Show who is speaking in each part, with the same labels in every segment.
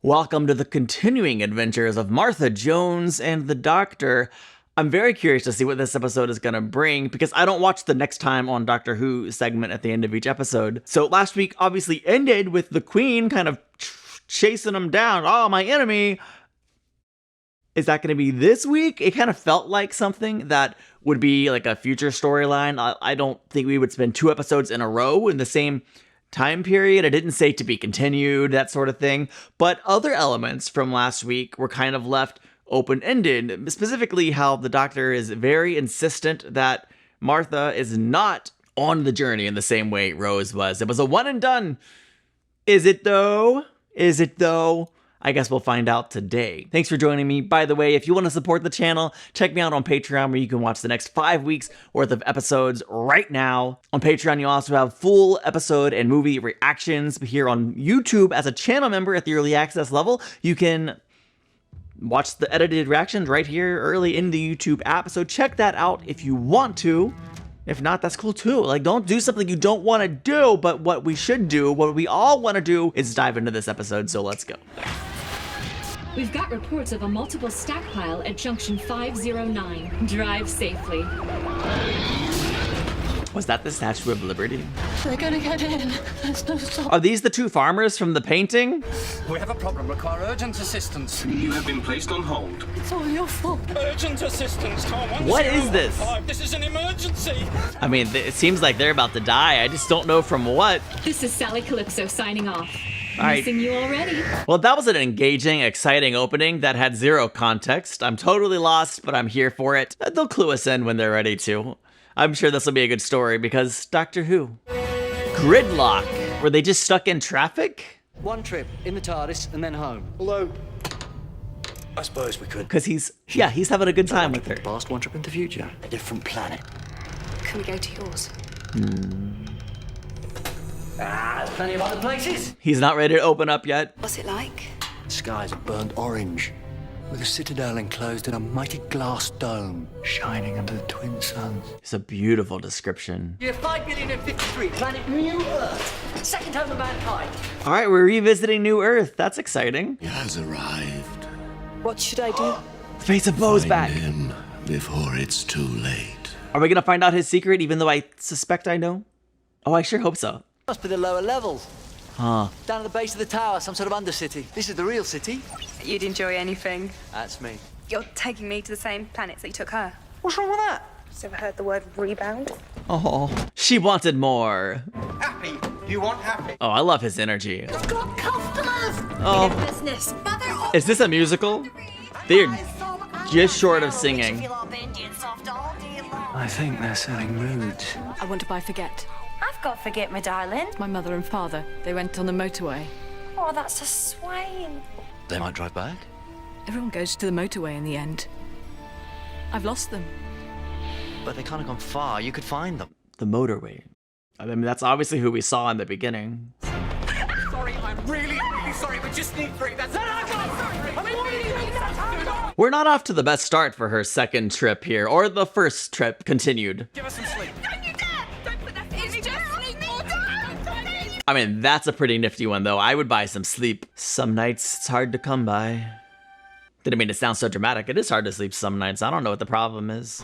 Speaker 1: Welcome to the continuing adventures of Martha Jones and the Doctor. I'm very curious to see what this episode is going to bring because I don't watch the next time on Doctor Who segment at the end of each episode. So last week obviously ended with the Queen kind of chasing him down. Oh, my enemy. Is that going to be this week? It kind of felt like something that would be like a future storyline. I don't think we would spend 2 episodes in a row in the same time period. I didn't say to be continued, that sort of thing. But other elements from last week were kind of left open-ended, specifically how the Doctor is very insistent that Martha is not on the journey in the same way Rose was. It was a one and done. Is it though? Is it though? I guess we'll find out today. Thanks for joining me. By the way, if you want to support the channel, check me out on Patreon where you can watch the next 5 weeks worth of episodes right now. On Patreon, you also have full episode and movie reactions. Here on YouTube, as a channel member at the early access level, you can watch the edited reactions right here early in the YouTube app. So check that out if you want to. If not, that's cool too. Like, don't do something you don't want to do, but what we should do, what we all want to do, is dive into this episode, so let's go.
Speaker 2: We've got reports of a multiple stack pile at junction 509. Drive safely.
Speaker 1: Was that the Statue of Liberty?
Speaker 3: They're gonna get in. There's no stop.
Speaker 1: Are these the 2 farmers from the painting?
Speaker 4: We have a problem. Require urgent assistance.
Speaker 5: You have been placed on hold.
Speaker 3: It's all your fault.
Speaker 4: Urgent assistance. Call
Speaker 1: What is this?
Speaker 4: 1015. This is an emergency.
Speaker 1: I mean, it seems like they're about to die. I just don't know from what.
Speaker 2: This is Sally Calypso signing off.
Speaker 1: All right.
Speaker 2: Missing you already.
Speaker 1: Well, that was an engaging, exciting opening that had 0 context. I'm totally lost, but I'm here for it. They'll clue us in when they're ready to. I'm sure this will be a good story because Doctor Who. Gridlock. Were they just stuck in traffic?
Speaker 6: One trip in the TARDIS and then home. Although, I suppose we could.
Speaker 1: Because he's having a good time with her.
Speaker 6: Past, one trip into the future. A different planet.
Speaker 3: Can we go to yours?
Speaker 6: There's plenty of other places.
Speaker 1: He's not ready to open up yet.
Speaker 3: What's it like?
Speaker 6: The skies are burnt orange, with a citadel enclosed in a mighty glass dome, shining under the twin suns.
Speaker 1: It's a beautiful description.
Speaker 6: Year 5,053, planet New Earth. Second home of mankind.
Speaker 1: All right, we're revisiting New Earth. That's exciting.
Speaker 5: He has arrived.
Speaker 3: What should I do?
Speaker 1: The face of Bo's back.
Speaker 5: Find him before it's too late.
Speaker 1: Are we gonna find out his secret, even though I suspect I know? Oh, I sure hope so.
Speaker 6: Must be the lower levels.
Speaker 1: Huh.
Speaker 6: Down at the base of the tower, some sort of undercity. This is the real city.
Speaker 7: You'd enjoy anything.
Speaker 6: That's me.
Speaker 7: You're taking me to the same planets that you took her.
Speaker 6: What's wrong with that?
Speaker 7: Just ever heard the word rebound?
Speaker 1: Oh, she wanted more.
Speaker 4: Happy. You want happy?
Speaker 1: Oh, I love his energy.
Speaker 3: I've got customers.
Speaker 1: Oh,
Speaker 3: Business. Mother of
Speaker 1: is this a musical? They're just short of singing.
Speaker 6: I think they're selling moods.
Speaker 8: I want to buy Forget.
Speaker 7: I've got Forget, my darling.
Speaker 8: My mother and father, they went on the motorway.
Speaker 7: Oh, that's a swaying.
Speaker 6: They might drive back.
Speaker 8: Everyone goes to the motorway in the end. I've lost them.
Speaker 6: But they can't have gone far. You could find them.
Speaker 1: The motorway. I mean, that's obviously who we saw in the beginning.
Speaker 4: Sorry, I'm really sorry. We just need 3. That's it.
Speaker 1: We're not off to the best start for her second trip here, or the first trip continued.
Speaker 4: Give us some sleep.
Speaker 7: Don't you dare! Don't put that in me. Just sleep more time.
Speaker 1: I mean, that's a pretty nifty one, though. I would buy some sleep. Some nights it's hard to come by. Didn't mean to sound so dramatic. It is hard to sleep some nights. I don't know what the problem is.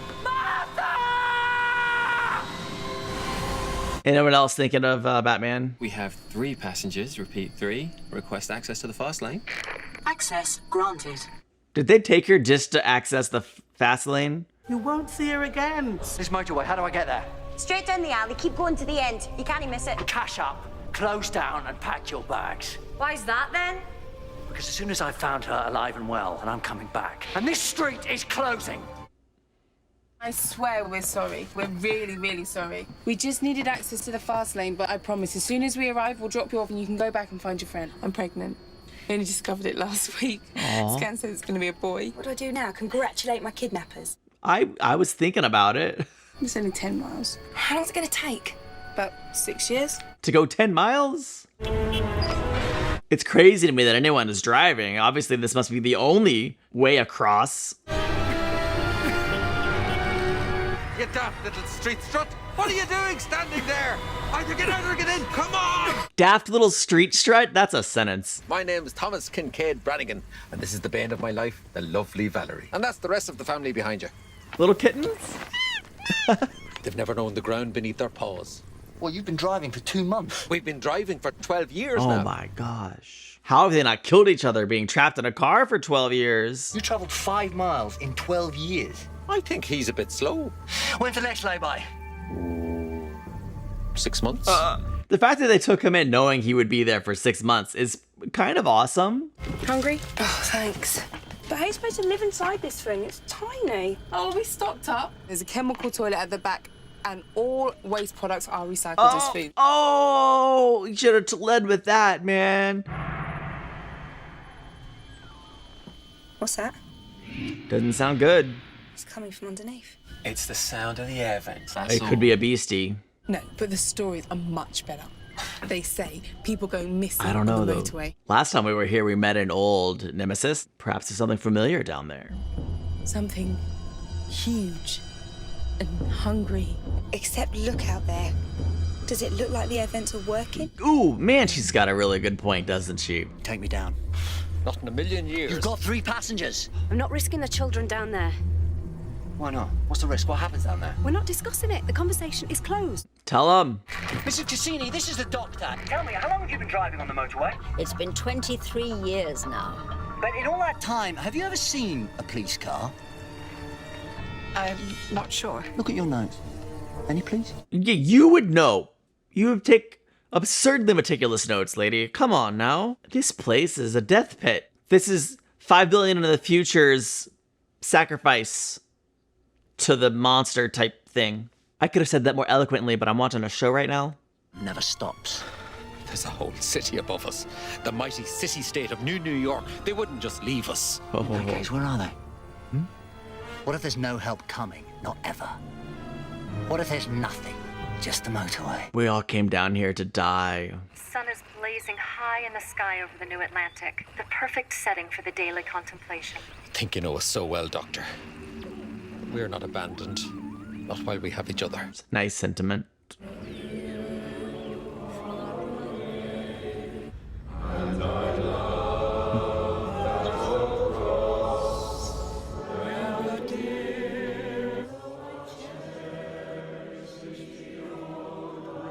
Speaker 1: Anyone else thinking of Batman?
Speaker 9: We have 3 passengers, repeat 3. Request access to the fast lane.
Speaker 3: Access granted.
Speaker 1: Did they take her just to access the fast lane?
Speaker 10: You won't see her again.
Speaker 6: This motorway, how do I get there?
Speaker 7: Straight down the alley. Keep going to the end. You can't miss it.
Speaker 6: Cash up, close down, and pack your bags.
Speaker 7: Why's that then?
Speaker 6: Because as soon as I've found her alive and well, and I'm coming back, and this street is closing.
Speaker 11: I swear we're sorry. We're really, really sorry. We just needed access to the fast lane, but I promise as soon as we arrive, we'll drop you off and you can go back and find your friend. I'm pregnant. We only discovered it last week. Scan says it's going to be a boy.
Speaker 7: What do I do now? Congratulate my kidnappers.
Speaker 1: I was thinking about it.
Speaker 11: It's only 10 miles.
Speaker 7: How long's it going to take?
Speaker 11: About 6 years.
Speaker 1: To go 10 miles? It's crazy to me that anyone is driving. Obviously, this must be the only way across.
Speaker 4: You daft little street strut. What are you doing standing there? Either get out or get in. Come on!
Speaker 1: Daft little street strut? That's a sentence.
Speaker 4: My name is Thomas Kincaid Brannigan, and this is the bane of my life, the lovely Valerie. And that's the rest of the family behind you.
Speaker 1: Little kittens?
Speaker 4: They've never known the ground beneath their paws.
Speaker 6: Well, you've been driving for 2 months.
Speaker 4: We've been driving for 12 years
Speaker 1: Oh
Speaker 4: now.
Speaker 1: my gosh. How have they not killed each other being trapped in a car for 12 years?
Speaker 6: You travelled 5 miles in 12 years.
Speaker 4: I think he's a bit slow.
Speaker 6: When's the next lay-by?
Speaker 4: 6 months?
Speaker 1: The fact that they took him in knowing he would be there for 6 months is kind of awesome.
Speaker 11: Hungry?
Speaker 3: Oh, thanks. But how are you supposed to live inside this thing? It's tiny.
Speaker 11: Oh, we stocked up. There's a chemical toilet at the back, and all waste products are recycled as food.
Speaker 1: Oh, you should have led with that, man.
Speaker 3: What's that?
Speaker 1: Doesn't sound good.
Speaker 3: It's coming from underneath.
Speaker 9: It's the sound of the air vents.
Speaker 1: It could be a beastie.
Speaker 11: No, but the stories are much better. They say people go missing
Speaker 1: I don't know
Speaker 11: on the
Speaker 1: though.
Speaker 11: motorway.
Speaker 1: Last time we were here, we met an old nemesis. Perhaps there's something familiar down there.
Speaker 11: Something huge and hungry.
Speaker 3: Except look out there. Does it look like the air vents are working?
Speaker 1: Ooh, man, she's got a really good point, doesn't she?
Speaker 6: Take me down.
Speaker 4: Not in a million years.
Speaker 6: You've got 3 passengers.
Speaker 12: I'm not risking the children down there.
Speaker 6: Why not? What's the risk? What happens down there?
Speaker 12: We're not discussing it. The conversation is closed.
Speaker 1: Tell him.
Speaker 6: Mr. Cassini, this is the doctor. Tell me, how long have you been driving on the motorway?
Speaker 12: It's been 23 years now.
Speaker 6: But in all that time, have you ever seen a police car?
Speaker 11: I'm not sure.
Speaker 6: Look at your notes. Any police?
Speaker 1: Yeah, you would know. You would take absurdly meticulous notes, lady. Come on now. This place is a death pit. This is 5 billion in the future's sacrifice to the monster type thing. I could have said that more eloquently, but I'm watching a show right now.
Speaker 6: Never stops.
Speaker 4: There's a whole city above us. The mighty city-state of New York. They wouldn't just leave us.
Speaker 6: Okay, where are they? What if there's no help coming? Not ever. What if there's nothing? Just the motorway.
Speaker 1: We all came down here to die.
Speaker 2: The sun is blazing high in the sky over the new Atlantic. The perfect setting for the daily contemplation.
Speaker 4: I think you know us so well, Doctor. We're not abandoned. Not while we have each other.
Speaker 1: Nice sentiment.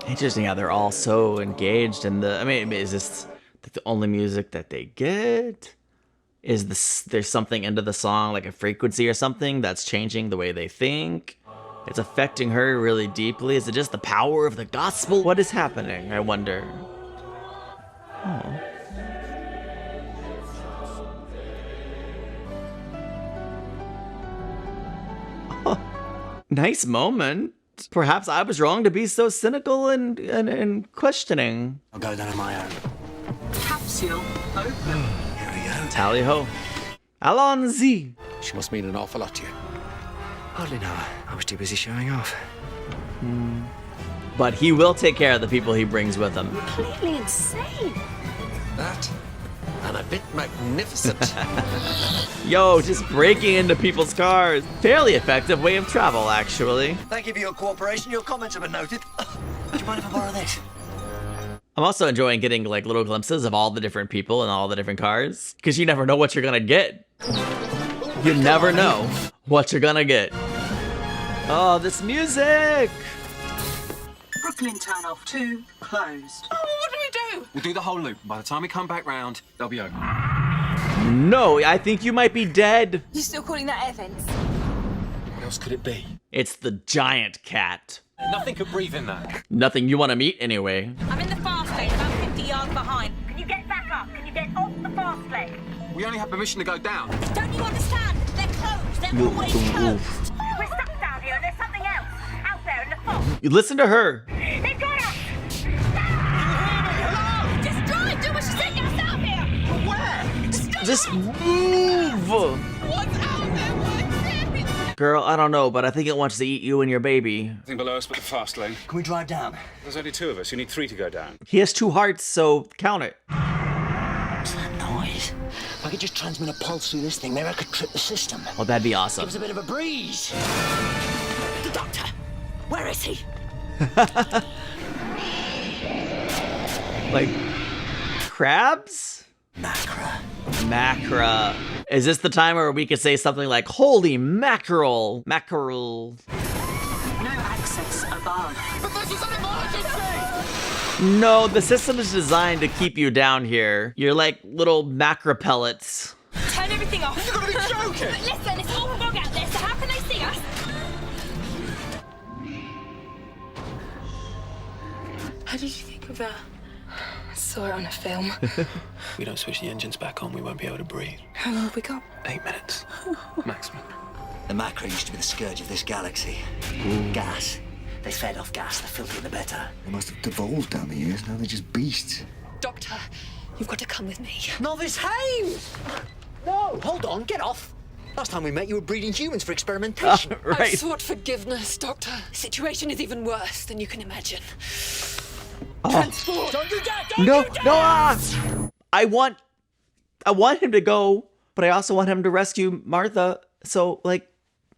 Speaker 1: Interesting how they're all so engaged in the... I mean, is this the only music that they get? Is there's something into the song, like a frequency or something, that's changing the way they think? It's affecting her really deeply. Is it just the power of the gospel? What is happening, I wonder? Oh. Oh. Nice moment. Perhaps I was wrong to be so cynical and questioning.
Speaker 6: I'll go down on my own.
Speaker 3: Capsule open.
Speaker 6: Here we go.
Speaker 1: Tally ho. Allons-y.
Speaker 4: She must mean an awful lot to you.
Speaker 6: Hardly know her. I was too busy showing off.
Speaker 1: But he will take care of the people he brings with him.
Speaker 12: Completely insane.
Speaker 4: That and a bit magnificent.
Speaker 6: Yo,
Speaker 1: just breaking into people's cars. Fairly effective way of travel, actually.
Speaker 6: Thank you for your cooperation. Your comments have been noted. Do you mind if I borrow this?
Speaker 1: I'm also enjoying getting like little glimpses of all the different people and all the different cars, because you never know what you're gonna get. You never know what you're gonna get. Oh, this music!
Speaker 3: Brooklyn turnoff 2 closed.
Speaker 11: Oh, what do we do?
Speaker 9: We'll do the whole loop. By the time we come back round, they'll be open.
Speaker 1: No, I think you might be dead.
Speaker 3: You still calling that air vents?
Speaker 9: What else could it be?
Speaker 1: It's the giant cat.
Speaker 9: Nothing could breathe in that.
Speaker 1: Nothing you want to meet anyway.
Speaker 7: I'm in the fast lane, about 50 yards behind. Can you get back up? Can you get off the fast lane?
Speaker 9: We only have permission to go down.
Speaker 7: Don't you understand? They're closed. They're always closed. We're stuck down here and there's something else out there in the fog.
Speaker 1: You listen to her.
Speaker 7: They've got us! No! Just drive! Do what she said! Get us out of here! Where?
Speaker 1: Just move!
Speaker 7: What's out there? What's it?
Speaker 1: Girl, I don't know, but I think it wants to eat you and your baby.
Speaker 13: Nothing below us but the fast lane.
Speaker 6: Can we drive down?
Speaker 13: There's only 2 of us. You need 3 to go down.
Speaker 1: He has 2 hearts, so count it.
Speaker 6: What's that noise? If I could just transmit a pulse through this thing, maybe I could trip the system.
Speaker 1: Oh, that'd be awesome.
Speaker 6: Give us a bit of a breeze. The doctor, where is he?
Speaker 1: Like crabs? Macra. Is this the time where we could say something like, holy mackerel? Mackerel.
Speaker 7: No access above. But this is an emergency!
Speaker 1: No, the system is designed to keep you down here. You're like little macra pellets.
Speaker 7: Turn everything off. You've got to be joking! But listen, it's all fog out there, so how can they see us?
Speaker 11: How did you think of that? I saw it on a film.
Speaker 6: We don't switch the engines back on, we won't be able to breathe.
Speaker 11: How long have we got?
Speaker 6: 8 minutes. Maximum.
Speaker 14: The Macra used to be the scourge of this galaxy. Gas. They fed off gas, the filthier the better.
Speaker 6: They must have devolved down the years, now they're just beasts.
Speaker 8: Doctor, you've got to come with me.
Speaker 14: Novice Hayes! No, hold on, get off. Last time we met, you were breeding humans for experimentation.
Speaker 1: Right.
Speaker 8: I've sought forgiveness, Doctor. The situation is even worse than you can imagine. Transport!
Speaker 14: Don't do that!
Speaker 1: No. I want him to go, but I also want him to rescue Martha. So, like,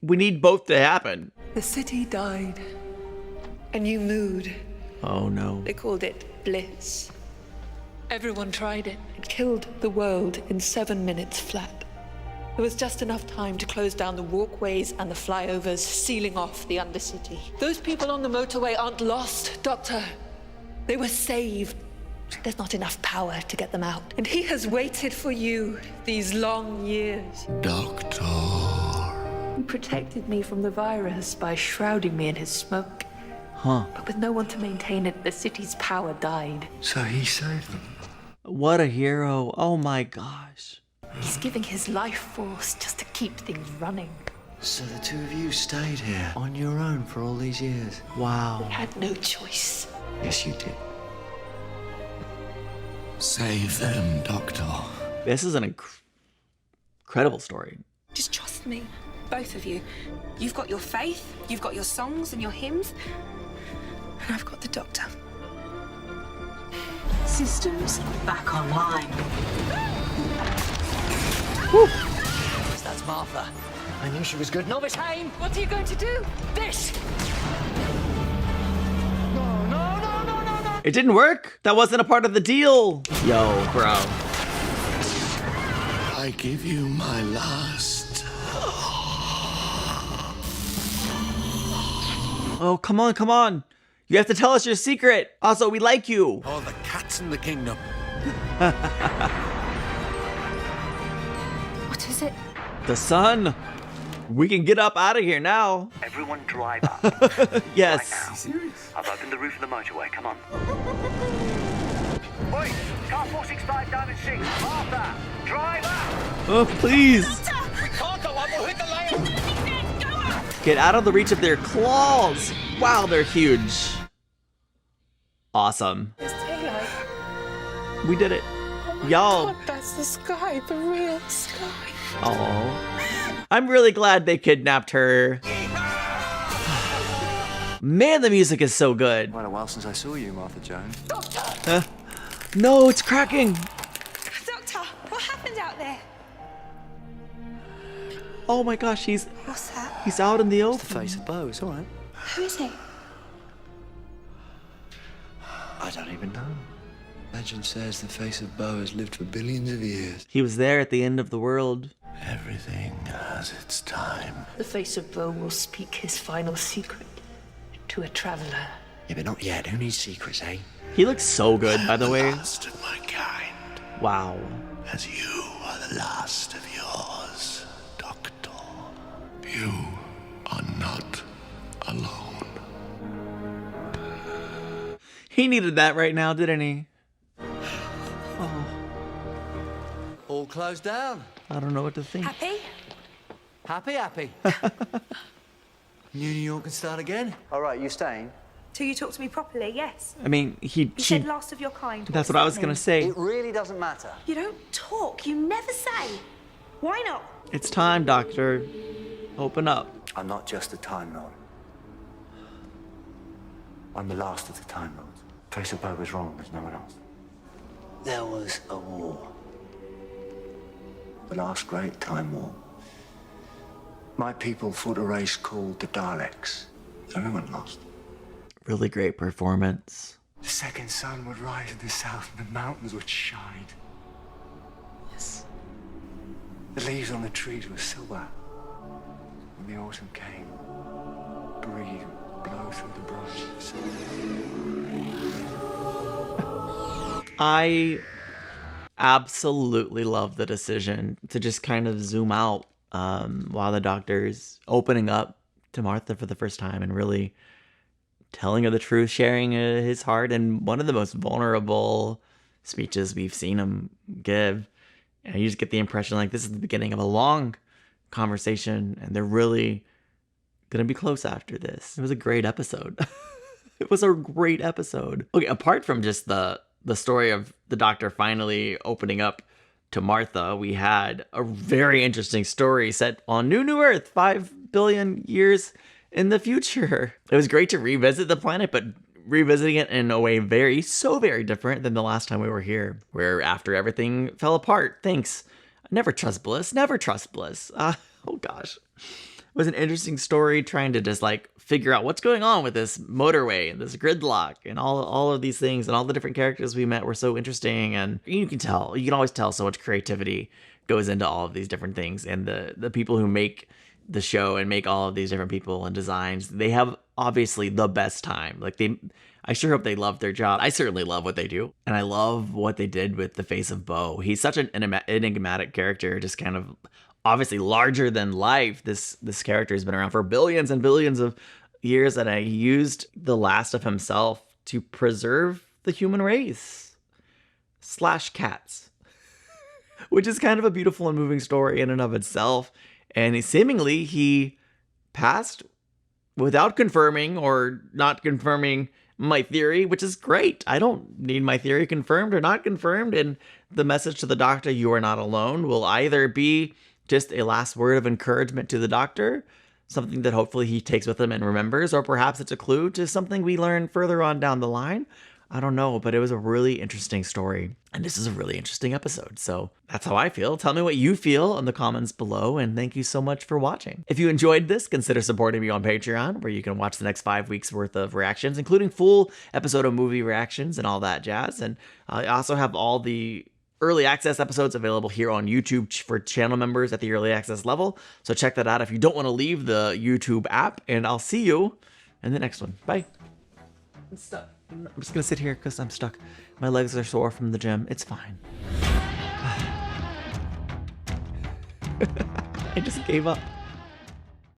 Speaker 1: we need both to happen.
Speaker 8: The city died. A new mood.
Speaker 1: Oh, no.
Speaker 8: They called it bliss. Everyone tried it. It killed the world in 7 minutes flat. There was just enough time to close down the walkways and the flyovers, sealing off the Undercity. Those people on the motorway aren't lost, Doctor. They were saved. There's not enough power to get them out. And he has waited for you these long years.
Speaker 5: Doctor.
Speaker 8: He protected me from the virus by shrouding me in his smoke.
Speaker 1: Huh.
Speaker 8: But with no one to maintain it, the city's power died.
Speaker 6: So he saved them.
Speaker 1: What a hero. Oh my gosh.
Speaker 8: He's giving his life force just to keep things running.
Speaker 6: So the two of you stayed here on your own for all these years?
Speaker 1: Wow.
Speaker 8: We had no choice.
Speaker 6: Yes, you did.
Speaker 5: Save them, Doctor.
Speaker 1: This is an incredible story.
Speaker 11: Just trust me, both of you. You've got your faith, you've got your songs and your hymns, and I've got the Doctor.
Speaker 7: Systems back online.
Speaker 14: That's Martha. I knew she was good. Novice Hayes!
Speaker 8: What are you going to do?
Speaker 14: This!
Speaker 1: It didn't work. That wasn't a part of the deal. Yo, bro.
Speaker 5: I give you my last.
Speaker 1: Oh, come on. You have to tell us your secret. Also, we like you.
Speaker 4: All the cats in the kingdom.
Speaker 11: What is it?
Speaker 1: The sun. We can get up out of here now.
Speaker 14: Everyone drive up.
Speaker 1: Yes.
Speaker 14: Right now. Serious? I've opened the roof of the motorway. Come on. Oi! Car 465 Diamond 6. Martha! Drive up!
Speaker 1: Oh, please.
Speaker 14: We can't go up. We'll hit the lane.
Speaker 1: Get out of the reach of their claws. Wow, they're huge. Awesome.
Speaker 11: There's daylight.
Speaker 1: We did it.
Speaker 11: Oh my
Speaker 1: Y'all.
Speaker 11: God, that's the sky, the real sky.
Speaker 1: Oh. I'm really glad they kidnapped her. Man, the music is so good.
Speaker 6: Quite a while since I saw you, Martha Jones.
Speaker 11: Doctor!
Speaker 1: No, it's cracking.
Speaker 11: Doctor, what happened out there?
Speaker 1: Oh my gosh, he's
Speaker 3: What's that?
Speaker 1: he's out in the
Speaker 6: The
Speaker 1: open.
Speaker 6: face of Bo, it's all right.
Speaker 3: Who is he?
Speaker 6: I don't even know. Legend says the face of Bo has lived for billions of years.
Speaker 1: He was there at the end of the world.
Speaker 5: Everything has its time.
Speaker 8: The face of Bo will speak his final secret to a traveler.
Speaker 6: Yeah, but not yet. Who needs secrets, eh?
Speaker 1: He looks so good, by the way.
Speaker 5: Last of my kind,
Speaker 1: Wow.
Speaker 5: as you are the last of yours, Doctor. You are not alone.
Speaker 1: He needed that right now, didn't he? Oh,
Speaker 14: All closed down.
Speaker 1: I don't know what to think.
Speaker 11: Happy?
Speaker 14: Happy.
Speaker 6: New York can start again?
Speaker 14: All right, you staying?
Speaker 3: Till you talk to me properly, yes.
Speaker 1: I mean,
Speaker 3: You said last of your kind.
Speaker 1: that's what I was gonna say.
Speaker 14: It really doesn't matter.
Speaker 3: You don't talk. You never say. Why not?
Speaker 1: It's time, Doctor. Open up.
Speaker 6: I'm not just a Time Lord. I'm the last of the Time Lords. Face of Bo was wrong, there's no one else. There was a war. The last great Time War. My people fought a race called the Daleks. Everyone lost.
Speaker 1: Really great performance.
Speaker 6: The second sun would rise in the south and the mountains would shine.
Speaker 1: Yes.
Speaker 6: The leaves on the trees were silver. When the autumn came, breeze would blow through the branches.
Speaker 1: I absolutely love the decision to just kind of zoom out while the doctor's opening up to Martha for the first time and really telling her the truth, sharing his heart, and one of the most vulnerable speeches we've seen him give. And you just get the impression like this is the beginning of a long conversation, and they're really gonna be close after this. It was a great episode. It was a great episode. Okay, apart from just the story of the doctor finally opening up to Martha, we had a very interesting story set on New Earth, 5 billion years in the future. It was great to revisit the planet, but revisiting it in a way very different than the last time we were here, where after everything fell apart, thanks. Never trust bliss, never trust bliss. Oh gosh. It was an interesting story trying to just like figure out what's going on with this motorway and this gridlock and all of these things, and all the different characters we met were so interesting. And you can always tell so much creativity goes into all of these different things. And the people who make the show and make all of these different people and designs, they have obviously the best time. Like I sure hope they love their job. I certainly love what they do. And I love what they did with the face of Bo. He's such an enigmatic character, just kind of obviously larger than life. This character has been around for billions and billions of years, and he used the last of himself to preserve the human race / cats, which is kind of a beautiful and moving story in and of itself. And he passed without confirming or not confirming my theory, which is great. I don't need my theory confirmed or not confirmed. And the message to the doctor, you are not alone, will either be just a last word of encouragement to the doctor, something that hopefully he takes with him and remembers, or perhaps it's a clue to something we learn further on down the line. I don't know, but it was a really interesting story, and this is a really interesting episode. So that's how I feel. Tell me what you feel in the comments below, and thank you so much for watching. If you enjoyed this, consider supporting me on Patreon, where you can watch the next 5 weeks worth of reactions, including full episode of movie reactions and all that jazz. And I also have all the early access episodes available here on YouTube for channel members at the early access level. So check that out if you don't want to leave the YouTube app, and I'll see you in the next one. Bye. I'm stuck. I'm just gonna sit here because I'm stuck. My legs are sore from the gym. It's fine. I just gave up.